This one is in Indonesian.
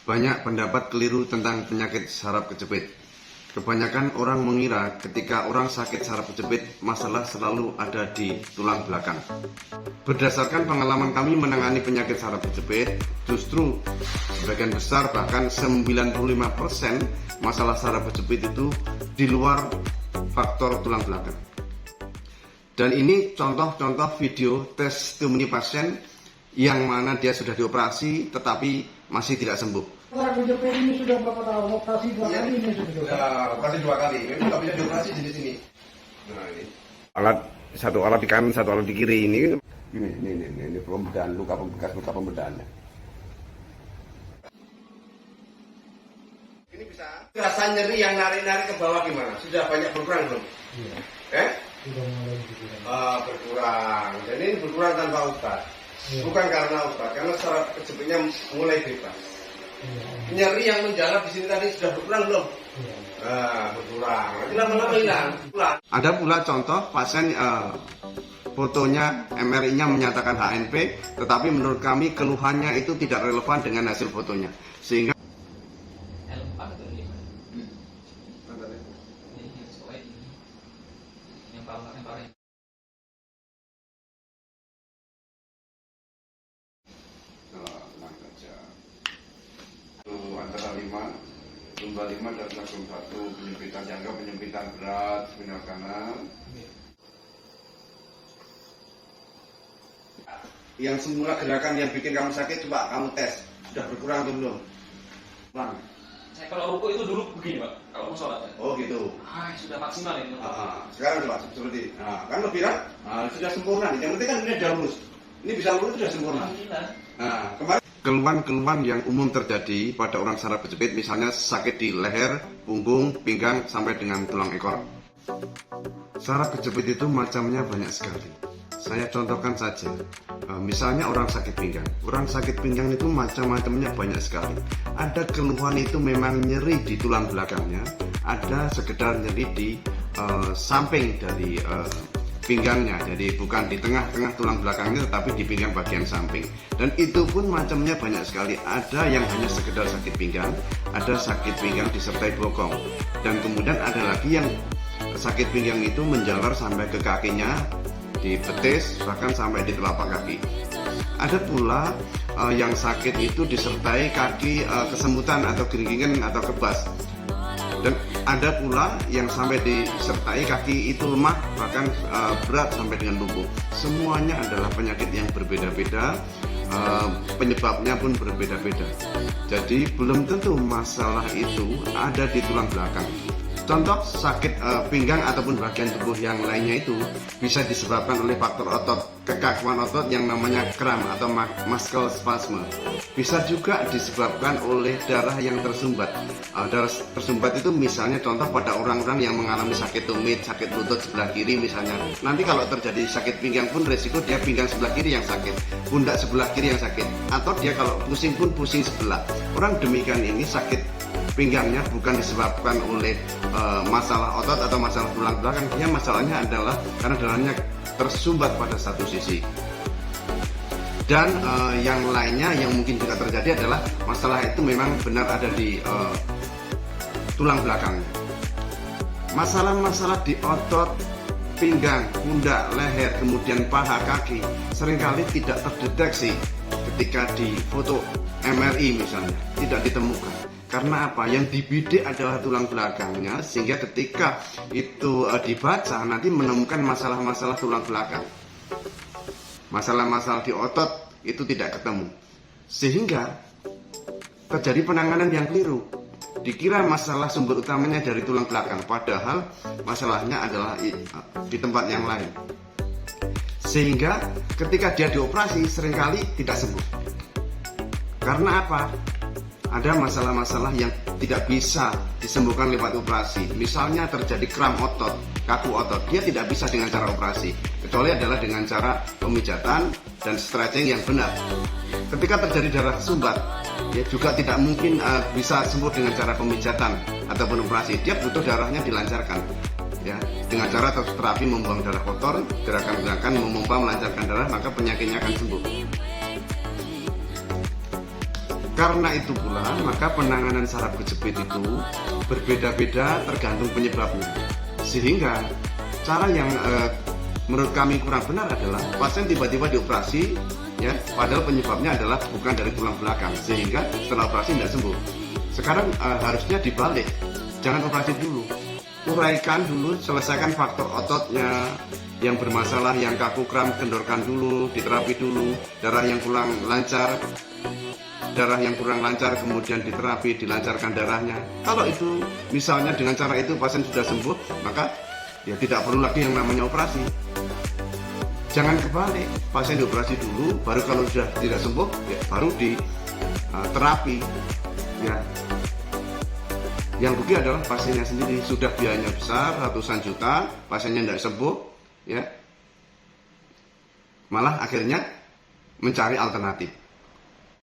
Banyak pendapat keliru tentang penyakit saraf kejepit. Kebanyakan orang mengira ketika orang sakit saraf kejepit, masalah selalu ada di tulang belakang. Berdasarkan pengalaman kami menangani penyakit saraf kejepit, justru sebagian besar bahkan 95% masalah saraf kejepit itu di luar faktor tulang belakang. Dan ini contoh-contoh video testimoni pasien yang mana dia sudah dioperasi tetapi masih tidak sembuh. Saraf kejepit ini sudah berapa tahun? Operasi dua kali ini sudah. Operasi 2 kali. Memang nggak bisa dioperasi di sini. Nah ini. Satu alat di kanan, satu alat di kiri ini. Ini pembedahan luka pembedahannya. Ini bisa. Rasa nyeri yang narik-narik ke bawah gimana? Sudah banyak berkurang belum? Iya. Sudah mulai berkurang. Berkurang. Dan ini berkurang tanpa obat. Iya. Bukan karena obat, karena saraf kejepitnya mulai bebas. Iya. Nyeri yang menjalar di sini tadi sudah berkurang belum? Iya. Berkurang. Nanti lama-lama hilang. Ada pula contoh pasien fotonya MRI-nya menyatakan HNP, tetapi menurut kami keluhannya itu tidak relevan dengan hasil fotonya, sehingga L4 atau 5? Ini sesuai yang paling antara 5 dan langsung 1 penyempitan jangka, penyempitan berat spinal kanan. Yang semula gerakan yang bikin kamu sakit, coba kamu tes, sudah berkurang atau belum? Bang. Saya kalau ruku itu dulu begini Pak, kalau mau sholat. Oh gitu. Sudah maksimal ini. Sekarang coba seperti, kan lebih kan? Sudah sempurna. Yang penting kan ini sudah lurus. Ini bisa lurus sudah sempurna. Kemarin keluhan-keluhan yang umum terjadi pada orang saraf kejepit, misalnya sakit di leher, punggung, pinggang, sampai dengan tulang ekor. Saraf kejepit itu macamnya banyak sekali. Saya contohkan saja, misalnya orang sakit pinggang. Orang sakit pinggang itu macam-macamnya banyak sekali. Ada keluhan itu memang nyeri di tulang belakangnya, ada sekedar nyeri di samping dari pinggangnya, jadi bukan di tengah-tengah tulang belakangnya tetapi di pinggang bagian samping. Dan itu pun macamnya banyak sekali. Ada yang hanya sekedar sakit pinggang, ada sakit pinggang disertai bokong, dan kemudian ada lagi yang sakit pinggang itu menjalar sampai ke kakinya, di betis, bahkan sampai di telapak kaki. Ada pula yang sakit itu disertai kaki kesemutan atau gerigingan atau kebas. Dan ada pula yang sampai disertai kaki itu lemah, bahkan berat sampai dengan lumpuh. Semuanya adalah penyakit yang berbeda-beda, penyebabnya pun berbeda-beda. Jadi belum tentu masalah itu ada di tulang belakang. Contoh sakit pinggang ataupun bagian tubuh yang lainnya itu bisa disebabkan oleh faktor otot, kekakuan otot yang namanya kram atau muscle spasm. Bisa juga disebabkan oleh darah yang tersumbat. Darah tersumbat itu misalnya contoh pada orang-orang yang mengalami sakit tumit, sakit lutut sebelah kiri misalnya. Nanti kalau terjadi sakit pinggang pun resiko dia pinggang sebelah kiri yang sakit, pundak sebelah kiri yang sakit, atau dia kalau pusing pun pusing sebelah. Orang demikian ini sakit pinggangnya bukan disebabkan oleh masalah otot atau masalah tulang belakang, dia masalahnya adalah karena darahnya tersumbat pada satu sisi. Dan yang lainnya yang mungkin juga terjadi adalah masalah itu memang benar ada di tulang belakang. Masalah-masalah di otot, pinggang, pundak, leher, kemudian paha, kaki seringkali tidak terdeteksi ketika di foto MRI misalnya, tidak ditemukan. Karena apa? Yang dibidik adalah tulang belakangnya, sehingga ketika itu dibaca nanti menemukan masalah-masalah tulang belakang. Masalah-masalah di otot itu tidak ketemu, sehingga terjadi penanganan yang keliru. Dikira masalah sumber utamanya dari tulang belakang, padahal masalahnya adalah di tempat yang lain. Sehingga ketika dia dioperasi seringkali tidak sembuh. Karena apa? Ada masalah-masalah yang tidak bisa disembuhkan lewat operasi. Misalnya terjadi kram otot, kaku otot, dia tidak bisa dengan cara operasi, kecuali adalah dengan cara pemijatan dan stretching yang benar. Ketika terjadi darah tersumbat, dia juga tidak mungkin bisa sembuh dengan cara pemijatan ataupun operasi. Dia butuh darahnya dilancarkan, ya, dengan cara terapi membuang darah kotor, gerakan-gerakan memompa melancarkan darah, maka penyakitnya akan sembuh. Karena itu pula, maka penanganan saraf kejepit itu berbeda-beda tergantung penyebabnya. Sehingga cara yang menurut kami kurang benar adalah pasien tiba-tiba dioperasi, ya, padahal penyebabnya adalah bukan dari tulang belakang, sehingga setelah operasi tidak sembuh. Sekarang harusnya dibalik, jangan operasi dulu, uraikan dulu, selesaikan faktor ototnya yang bermasalah, yang kaku kram, kendorkan dulu, diterapi dulu, darah yang kurang lancar kemudian diterapi, dilancarkan darahnya. Kalau itu misalnya dengan cara itu pasien sudah sembuh, maka ya tidak perlu lagi yang namanya operasi. Jangan kebalik, pasien dioperasi dulu, baru kalau sudah tidak sembuh, ya baru diterapi. Ya, yang rugi adalah pasiennya sendiri, sudah biayanya besar, ratusan juta, pasiennya tidak sembuh, ya, malah akhirnya mencari alternatif.